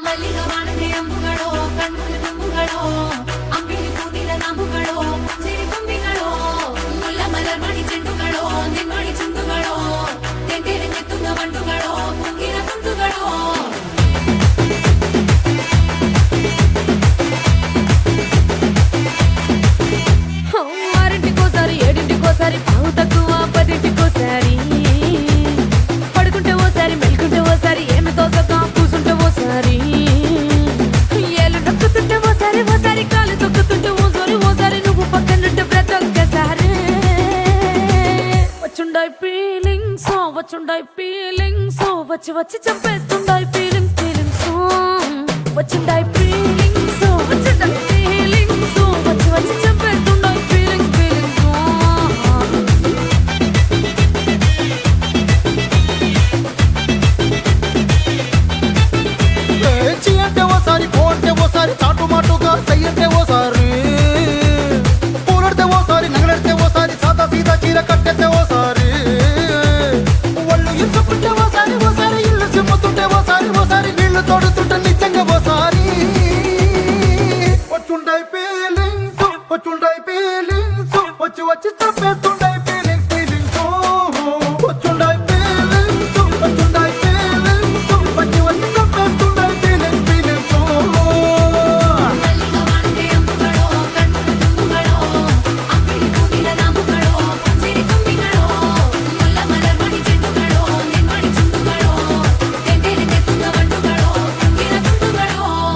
ಮಲ್ಲಿಗವಾಣನೆ ಅಂಬುಗಳೋ ಕಣ್ಮುಳು ತುಂಬುಗಳೋ ಅಂಬಿಳಿ ಕೂದಿನ ನಾಂಬುಗಳೋ ಸಿರಿ ಕೊಂಬಿಗಳೋ ಮುಲ್ಲ ಮಲರ್ ಮಣಿ ಚೆಂಡುಗಳೋ ನಿಮ್ಮಣಿ ಚುಂಡುಗಳೋ ತೆಂಡೆರೆ ನೆತ್ತುಂಗ ಮಂಡುಗಳೋ ಮುಂಗಿನ ತುಂಡುಗಳೋ ఆరింటికోసారి ఏడింటికోసారి పావు తక్కువ పదింటికోసారి పడుకుంటే ఓసారి మెలుకుంటే ఓసారి ఏమి తోసక కూసుంటే ఓసారి ఏళ్ళు నొక్కుతుంటే ఓసారి ఓసారి కాలు తొక్కుతుంటే ఓసారి నువ్వు పక్కనుంటే ప్రతి ఒక్కసారి వచ్చుండాయి ఫీలింగ్స్ వచ్చి వచ్చి చంపేస్తుండాయి ఫీలింగ్స్ వచ్చిండాయి ఫీలింగ్స్ వచ్చిండాయి ఫీలింగ్స్ వచ్చి వచ్చి చంపేస్తుండాయి ఫీలింగ్స్ చీ అంటే ఓసారి పో అంటే ఓసారి చాటు మాటుగా సయ్యంటే ఓసారి పూలడితే ఓసారి నగలడితే ఓసారి సాదా సీదా చీర కట్టెతే ఓసారి ఒళ్ళు ఇసుకుంటే ఓసారి ఓసారి ఇల్లు చిమ్ముతుంటే ఓసారి నీళ్లు తోడుతుంటే నిజంగా ఓసారి వచ్చుండాయి ఫీలింగ్స్ వచ్చి వచ్చి చంపేస్తుండాయి